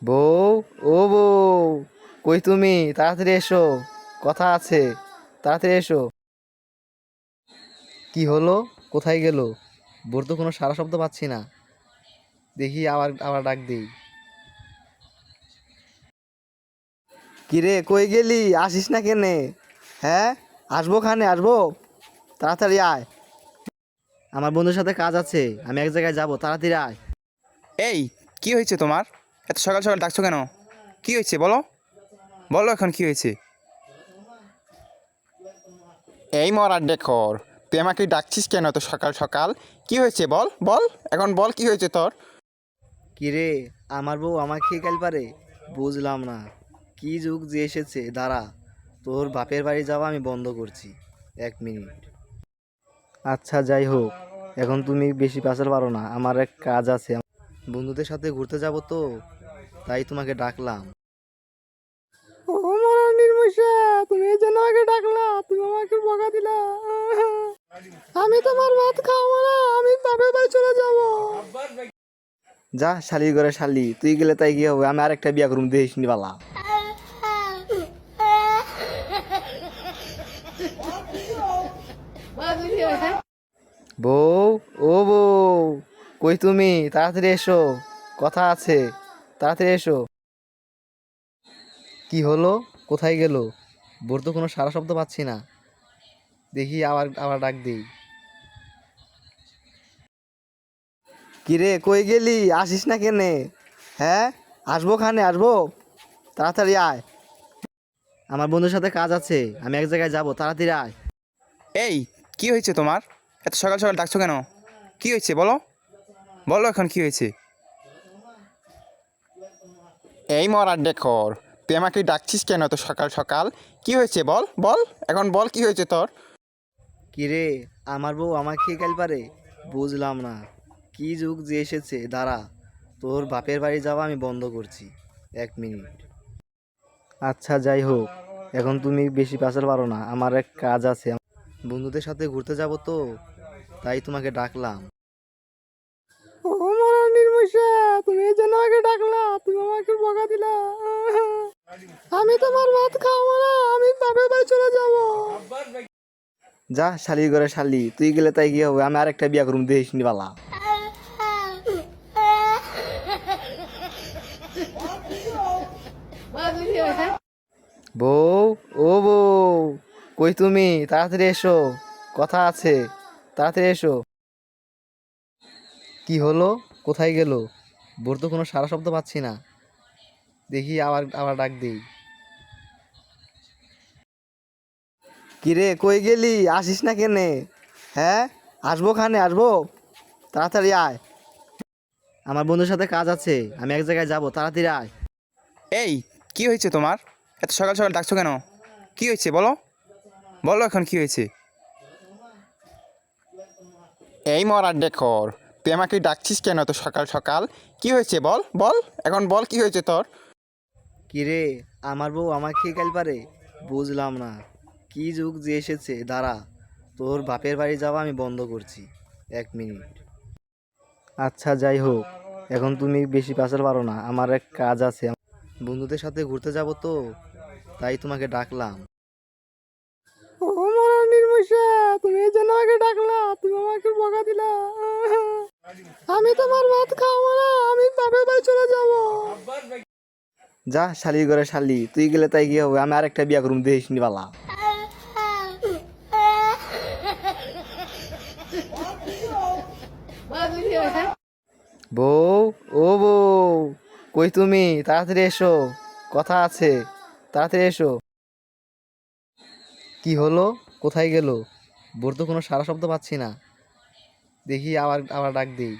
বউ, ও বউ, কই তুমি? তাড়াতাড়ি এসো, কথা আছে, তাড়াতাড়ি এসো। কি হলো? কোথায় গেল? বোর তো কোনো সারা শব্দ পাচ্ছি না। দেখি আবার আবার ডাক দিই। কিরে, কই গেলি? আসিস না কেনে? হ্যাঁ, আসবো খানে, আসবো, তাড়াতাড়ি আয়। আমার বন্ধুর সাথে কাজ আছে, আমি এক জায়গায় যাব, তাড়াতাড়ি আয়। এই, কি হয়েছে তোমার? এত সকাল সকাল ডাকছো কেন? কি হয়েছে বলো? বলো এখন কি হয়েছে? এই মরার ডেকর, তুই আমাকে ডাকছিস কেন এত সকাল সকাল? কি হয়েছে বল বল, এখন বল কি হয়েছে তোর? কিরে, আমার বউ আমাকে কাল পারে? বুঝলাম না, কি যুগ যে এসেছে। দাঁড়া, তোর বাপের বাড়ি যাওয়া আমি বন্ধ করছি, 1 মিনিট। আচ্ছা, যাই হোক, এখন তুমি বেশি পেঁচাল পারো না, আমার এক কাজ আছে। বন্ধুদের সাথে ঘুরতে যাব তো, তাই তোমাকে ডাকলাম। ও মরা নির্মুষা, তুমি এই জন্য আমাকে ডাকলা? তুমি আমাকে বকা দিলা? আমি তোমার ভাত খাবো না, আমি বাপের বাড়ি চলে যাব। যা শালির ঘরে শালি, তুই গেলে তাই কি হবে? আমি আরেকটা বিয়া করুম, দেখিস নি বালা। বউ, ও বউ, কই তুমি? তাড়াতাড়ি এসো, কথা আছে, তাড়াতাড়ি এসো। কি হলো? কোথায় গেল? বোর তো কোনো সারা শব্দ পাচ্ছি না। দেখি আবার আবার ডাক দিই। কিরে, কই গেলি? আসিস না কেনে? হ্যাঁ, আসবো খানে, আসবো, তাড়াতাড়ি আয়। আমার বন্ধুর সাথে কাজ আছে, আমি এক জায়গায় যাব, তাড়াতাড়ি আয়। এই, কি হয়েছে তোমার? এত সকাল সকাল ডাকছো কেন? কি হয়েছে বলো? বলো এখন কি হয়েছে? এই মরার ডেকর, তুই আমাকে ডাকছিস কেন এত সকাল সকাল? কি হয়েছে বল বল, এখন বল কি হয়েছে তোর? কিরে, আমার বউ আমাকে কাল পারে? বুঝলাম না, কি যুগ যে এসেছে। দাঁড়া, তোর বাপের বাড়ি যাওয়া আমি বন্ধ করছি, 1 মিনিট। আচ্ছা, যাই হোক, এখন তুমি বেশি পেঁচাল পারো না, আমার এক কাজ আছে। বন্ধুদের সাথে ঘুরতে যাব তো, তাই তোমাকে ডাকলাম। ও মরা নির্মুষা, তুমি এই জন্য আমাকে ডাকলা? তুমি আমাকে বকা দিলা? আমি তোমার ভাত খাবো না, আমি বাপের বাড়ি চলে যাব। যা শালির ঘরে শালি, তুই গেলে তাই কি হবে? আমি আরেকটা বিয়া করুম, দেখিস নি বালা। বউ, ও বউ, কই তুমি? তাড়াতাড়ি এসো, কথা আছে, তাড়াতাড়ি এসো। কি হলো? কোথায় গেল? বোর তো কোনো সারা শব্দ পাচ্ছি না। দেখি আবার আবার ডাক দিই। কিরে, কই গেলি? আসিস না কেনে? হ্যাঁ, আসবো খানে, আসবো, তাড়াতাড়ি আয়। আমার বন্ধুর সাথে কাজ আছে, আমি এক জায়গায় যাব, তাড়াতাড়ি আয়। এই, কি হয়েছে তোমার? এত সকাল সকাল ডাকছো কেন? কি হয়েছে বলো? বলো এখন কি হয়েছে? এই মরার ডেকর, তুই আমাকে ডাকছিস কেন এত সকাল সকাল? কি হয়েছে বল বল, এখন বল কি হয়েছে তোর? কিরে, আমার বউ আমাকে কাল পারে? বুঝলাম না, কি যুগ যে এসেছে। দাঁড়া, তোর বাপের বাড়ি যাওয়া আমি বন্ধ করছি, 1 মিনিট। আচ্ছা, যাই হোক, এখন তুমি বেশি পেঁচাল পারো না, আমার এক কাজ আছে। বন্ধুদের সাথে ঘুরতে যাব তো, তাই তোমাকে ডাকলাম। ও মরা নির্মুষা, তুমি এই জন্য আমাকে ডাকলা? তুমি আমাকে বকা দিলা? আমি তোমার ভাত খাবো না, আমি বাপের বাড়ি চলে যাব। যা শালির ঘরে শালি, তুই গেলে তাই কি হবে? আমি আরেকটা বিয়া করুম, দেখিস নি বালা। বউ, ও বউ, কই তুমি? তাড়াতাড়ি এসো, কথা আছে, তাড়াতাড়ি এসো। কি হলো? কোথায় গেল? বোর তো কোনো সারা শব্দ পাচ্ছি না। দেখি আবার আবার ডাক দিই।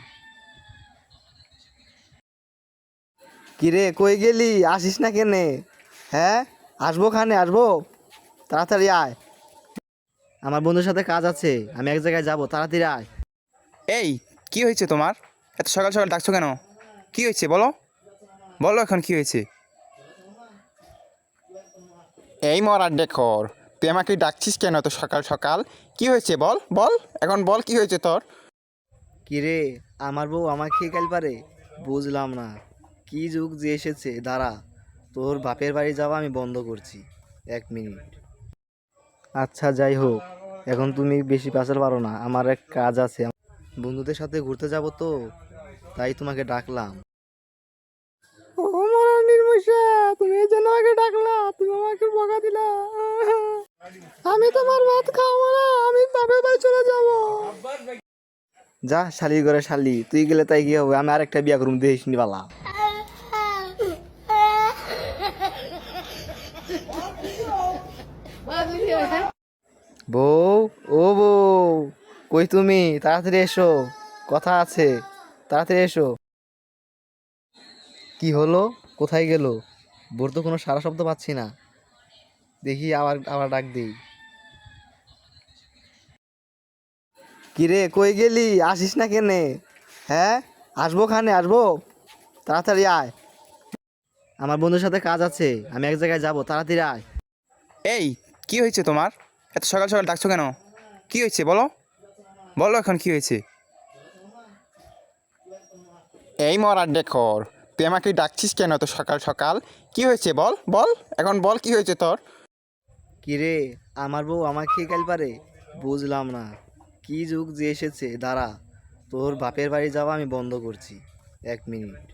কিরে, কই গেলি? আসিস না কেনে? হ্যাঁ, আসবো খানে, আসবো, তাড়াতাড়ি আয়। আমার বন্ধুর সাথে কাজ আছে, আমি এক জায়গায় যাব, তাড়াতাড়ি আয়। এই, কি হয়েছে তোমার? এত সকাল সকাল ডাকছো কেন? কি হয়েছে বলো? বলো এখন কি হয়েছে? এই মরার ডেকর, তুই আমাকে ডাকছিস কেন এত সকাল সকাল? কি হয়েছে বল বল, এখন বল কি হয়েছে তোর? কিরে, আমার বউ আমাকে কাল পারে? বুঝলাম না, কি যুগ যে এসেছে, দাঁড়া, তোর বাপের বাড়ি যাওয়া আমি বন্ধ করছি। 1 মিনিট। আচ্ছা, যাই হোক, এখন তুমি বেশি পেঁচাল পারো না, আমার এক কাজ আছে। বন্ধুদের সাথে ঘুরতে যাব তো, তাই তোমাকে ডাকলাম। ও মরা নির্মুষা, তুমি এই জন্য আমাকে ডাকলা? তুমি আমাকে বকা দিলা। আমি তোমার ভাত খাবো না, আমি বাপের বাড়ি চলে যাব। যা শালি করে শালি, তুই গেলে তাই কি হবে? আমি আরেকটা বিয়া করুম, দেখিস নি বালা। বউ, ও বউ, কই তুমি? তাড়াতাড়ি এসো, কথা আছে, তাড়াতাড়ি এসো। কি হলো? কোথায় গেল? বোর তো কোনো সারা শব্দ পাচ্ছি না। দেখি আবার আবার ডাক দিই। কিরে, কই গেলি? আসিস না কেনে? হ্যাঁ, আসবো খানে, আসবো, তাড়াতাড়ি আয়। আমার বন্ধুর সাথে কাজ আছে, আমি এক জায়গায় যাব, তাড়াতাড়ি আয়। এই, কি হয়েছে তোমার? এত সকাল সকাল ডাকছো কেন? কি হয়েছে বলো? বলো এখন কি হয়েছে? এই মরার ডেকর, তুই আমাকে ডাকছিস কেন এত সকাল সকাল? কি হয়েছে বল বল, এখন বল কি হয়েছে তোর? কিরে, আমার বউ আমাকে খেয়ে কাল পারে? বুঝলাম না, কি যুগ যে এসেছে, দাঁড়া, তোর বাপের বাড়ি যাওয়া আমি বন্ধ করছি। 1 মিনিট।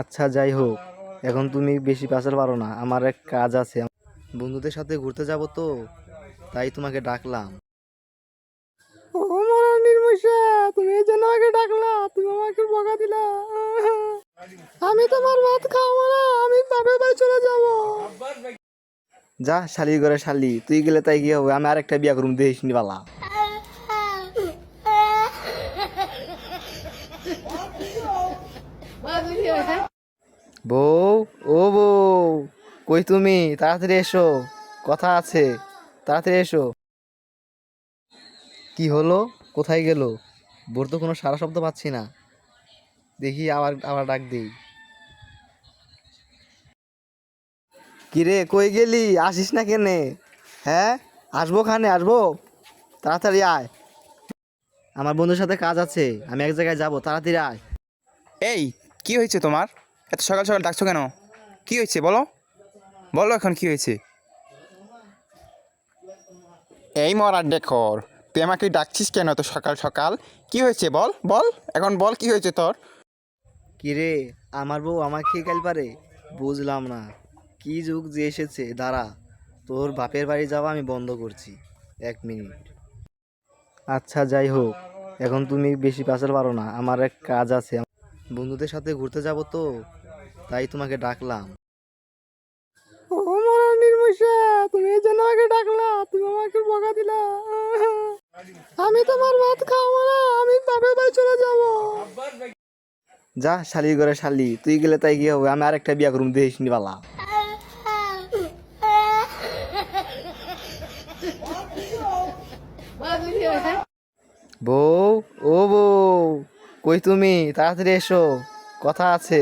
আচ্ছা, যাই হোক, এখন তুমি বেশি পেঁচাল পারো না, আমার এক কাজ আছে। বন্ধুদের সাথে ঘুরতে যাব তো, তাই তোমাকে ডাকলাম। ও মরা নির্মুষা, তুমি এই জন্য আমাকে ডাকলা? তুমি আমাকে বকা দিলা। আমি তোমার ভাত খাবো না, আমি বাপের বাড়ি চলে যাব। যা শালি করে শালি, তুই গেলে তাই কি হবে? আমি আরেকটা বিয়া করুম, দেখিস নি বালা। বউ, ও বউ, কই তুমি? তাড়াতাড়ি এসো, কথা আছে, তাড়াতাড়ি এসো। কি হলো? কোথায় গেল? বোর তো কোনো সারা শব্দ পাচ্ছি না। দেখি আবার আবার ডাক দিই। কিরে, কই গেলি? আসিস না কেনে? হ্যাঁ, আসবো খানে, আসবো, তাড়াতাড়ি আয়। আমার বন্ধুর সাথে কাজ আছে, আমি এক জায়গায় যাব, তাড়াতাড়ি আয়। এই, কি হয়েছে তোমার? এত সকাল সকাল ডাকছো কেন? কি হয়েছে বলো? বলো এখন কি হয়েছে? এই মরার ডেকর, তুই আমাকে ডাকছিস কেন এত সকাল সকাল? কি হয়েছে বল বল, এখন বল কি হয়েছে তোর? কিরে, আমার বউ আমাকে খেয়ে কাল পারে? বুঝলাম না, কি যুগ যে এসেছে, দাঁড়া, তোর বাপের বাড়ি যাওয়া আমি বন্ধ করছি। 1 মিনিট। আচ্ছা, যাই হোক, এখন তুমি বেশি পেঁচাল পারো না, আমার এক কাজ আছে। বন্ধুদের সাথে ঘুরতে যাব তো, তাই তোমাকে ডাকলাম। ও মরা নির্মুষা, তুমি এই জন্য আমাকে ডাকলা? তুমি আমাকে বকা দিলা। আমি তোমার ভাত খাবো না, আমি বাপের বাড়ি চলে যাব। যা শালি করে শালি, তুই গেলে তাই কি হবে? আমি আরেকটা বিয়া করুম, দেখিস নি বালা। বউ, ও বউ, কই তুমি? তাড়াতাড়ি এসো, কথা আছে,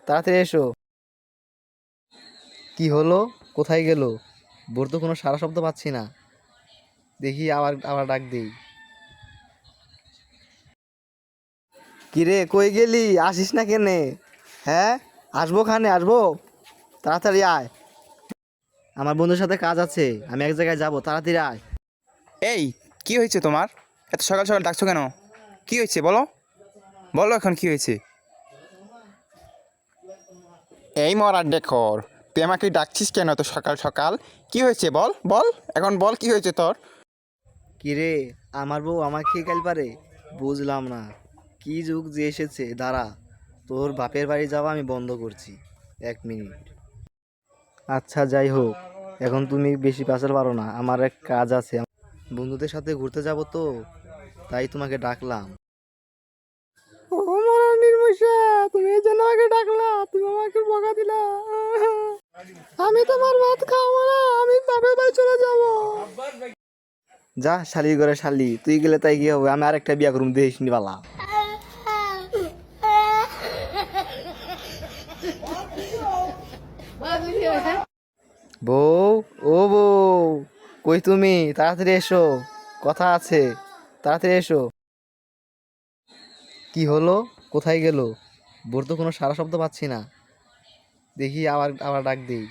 তাড়াতাড়ি এসো। কি হলো? কোথায় গেল? বোর তো কোনো সারা শব্দ পাচ্ছি না। দেখি আবার আবার ডাক দিই। কিরে, কই গেলি? আসিস না কেনে? হ্যাঁ, আসবো খানে, আসবো, তাড়াতাড়ি আয়। আমার বন্ধুর সাথে কাজ আছে, আমি এক জায়গায় যাব, তাড়াতাড়ি আয়। এই, কি হয়েছে তোমার? এত সকাল সকাল ডাকছো কেন? কি হয়েছে বলো? বলো এখন কি হয়েছে? এই মরার ডেকর, তুই আমাকে ডাকছিস কেন এত সকাল সকাল? কি হয়েছে বল বল, এখন বল কি হয়েছে তোর? কিরে, আমার বউ আমাকে খেয়ে কাল পারে? বুঝলাম না, কি যুগ যে এসেছে, দাঁড়া, তোর বাপের বাড়ি যাওয়া আমি বন্ধ করছি। 1 মিনিট। আচ্ছা, যাই হোক, এখন তুমি বেশি পেঁচাল পারো না, আমার এক কাজ আছে। বন্ধুদের সাথে ঘুরতে যাব তো, তাই তোমাকে ডাকলাম। ও মরা নির্মুষা, তুমি এই জন্য আমাকে ডাকলা? তুমি আমাকে বকা দিলা। আমি তোমার ভাত খাবো না, আমি বাপের বাড়ি চলে যাব। যা শালি করে শালি, তুই গেলে তাই কি হবে? আমি আরেকটা বিয়া করুম, দেখিস নি বালা। বউ, ও বউ, কই তুমি? তাড়াতাড়ি এসো, কথা আছে, তাড়াতাড়ি এসো। কি হলো? কোথায় গেল? বোর তো কোনো সারা শব্দ পাচ্ছি না। দেখি আবার আবার ডাক দিই।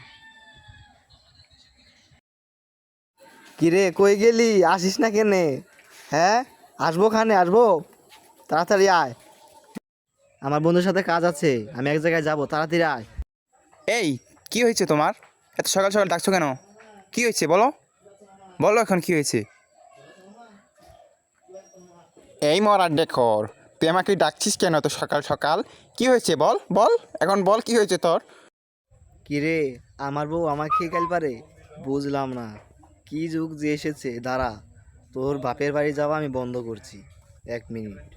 কিরে কই গেলি, আসিস না কেনে? হ্যাঁ, আসবো খানে আসবো, তাড়াতাড়ি আয়। আমার বন্ধুর সাথে কাজ আছে, আমি এক জায়গায় যাব, তাড়াতাড়ি আয়। এই কি হয়েছে তোমার? এত সকাল সকাল ডাকছো কেন? কি হয়েছে বলো, বলো এখন কি হয়েছে? এই মরার ডেকর, তুই আমাকে ডাকছিস কেন এত সকাল সকাল? কি হয়েছে বল বল, এখন বল কি হয়েছে তোর? কিরে, আমার বউ আমাকে খেয়ে কাল পারে, বুঝলাম না। কি যুগ যে এসেছে, দাঁড়া, তোর বাপের বাড়ি যাওয়া আমি বন্ধ করছি, 1 মিনিট।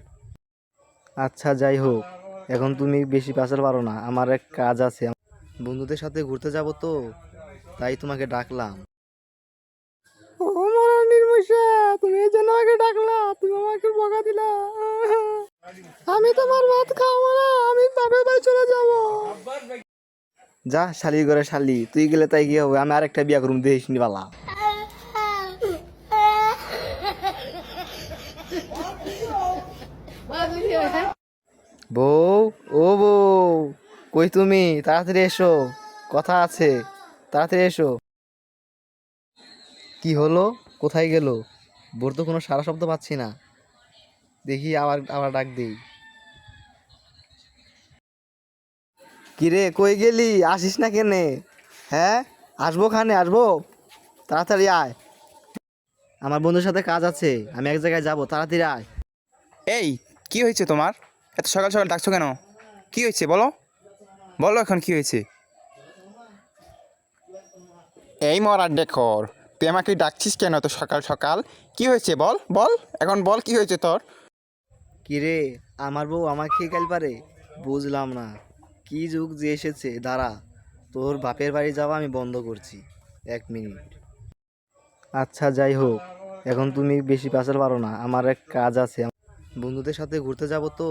আচ্ছা যাই হোক, এখন তুমি বেশি পাচার পারো না, আমার এক কাজ আছে, বন্ধুদের সাথে ঘুরতে যাব তো, তাই তোমাকে ডাকলাম। ও মরার নির্মুষা, তুমি এই জন্য আমাকে ডাকলা? তুমি আমাকে বকা দিলা? আমি তোমার ভাত খাবো না, আমি বাপের বাড়ি চলে যাব। যা শালির ঘরে শালি, তুই গেলে তাই কি হবে, আমি আরেকটা বিয়া করুম, দেখিস নি বালা। বউ, ও বউ, কই তুমি? তাড়াতাড়ি এসো, কথা আছে, তাড়াতাড়ি এসো। কি হলো, কোথায় গেল? বোর তো কোনো সারা শব্দ পাচ্ছি না। দেখি আবার আবার ডাক দিই। কিরে কই গেলি, আসিস না কেনে? হ্যাঁ, আসবো খানে আসবো, তাড়াতাড়ি আয়। আমার বন্ধুর সাথে কাজ আছে, আমি এক জায়গায় যাব, তাড়াতাড়ি আয়। এই কি হয়েছে তোমার? এত সকাল সকাল ডাকছো কেন? কি হয়েছে বলো, বলো এখন কি হয়েছে? এই মরার ডেকর, তুই আমাকে ডাকছিস কেন এত সকাল সকাল? কি হয়েছে বল বল, এখন বল কি হয়েছে তোর? কিরে, আমার বউ আমাকে খেয়ে কাল পারে, বুঝলাম না। কি যুগ যে এসেছে, দাঁড়া, তোর বাপের বাড়ি যাওয়া আমি বন্ধ করছি, 1 মিনিট। আচ্ছা যাই হোক, এখন তুমি বেশি পাচার পারো না, আমার এক কাজ আছে, বন্ধুদের সাথে ঘুরতে যাব তো,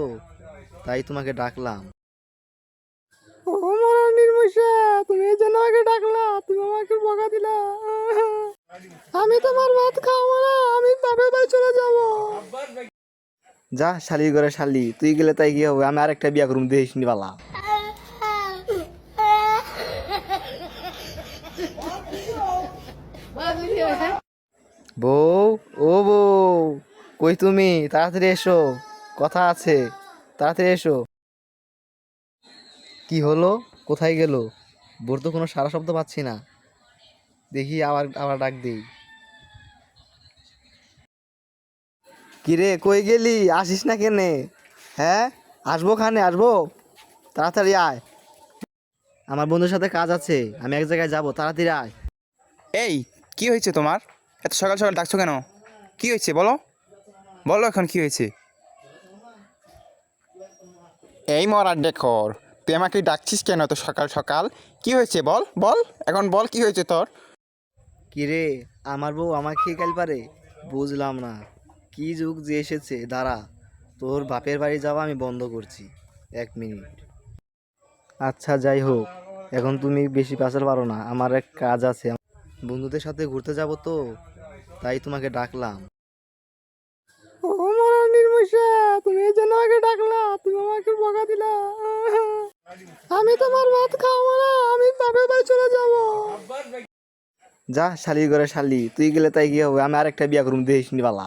তাই তোমাকে ডাকলাম। ও মরার নির্মুষা, তুমি এই জন্য আমাকে ডাকলা? তুমি আমাকে বকা দিলা? আমি তোমার ভাত খাবো না, আমি বাপের বাড়ি চলে যাব। যা শালির ঘরে শালি, তুই গেলে তাই কি হবে, আমি আরেকটা বিয়া করুম, দেখিস নি বালা। বউ, ও বউ, কই তুমি? তাড়াতাড়ি এসো, কথা আছে, তাড়াতাড়ি এসো। কি হলো, কোথায় গেল? বোর তো কোনো সারা শব্দ পাচ্ছি না। দেখি আবার আবার ডাক দিই। কিরে কই গেলি, আসিস না কেনে? হ্যাঁ, আসবো খানে আসবো, তাড়াতাড়ি আয়। আমার বন্ধুর সাথে কাজ আছে, আমি এক জায়গায় যাব, তাড়াতাড়ি আয়। এই কি হয়েছে তোমার? এত সকাল সকাল ডাকছো কেন? কি হয়েছে বলো, বলো এখন কি হয়েছে? এই মরার ডেকর, তুই আমাকে ডাকছিস কেন এত সকাল সকাল? কি হয়েছে বল বল, এখন বল কি হয়েছে তোর? কিরে, আমার বউ আমাকে খেয়ে কাল পারে, বুঝলাম না। কি যুগ যে এসেছে, দাঁড়া, তোর বাপের বাড়ি যাওয়া আমি বন্ধ করছি, 1 মিনিট। আচ্ছা যাই হোক, এখন তুমি বেশি পাচার পারো না, আমার এক কাজ আছে, বন্ধুদের সাথে ঘুরতে যাব তো, তাই তোমাকে ডাকলাম। ও মরার নির্মুষা, তুমি এই জন্য আমাকে ডাকলা? তুমি আমাকে বকা দিলা? আমি তোমার ভাত খাবো না, আমি বাপের বাড়ি চলে যাব। যা শালির ঘরে শালি, তুই গেলে তাই কি হবে, আমি আরেকটা বিয়া করুম, দেখিস নি বালা।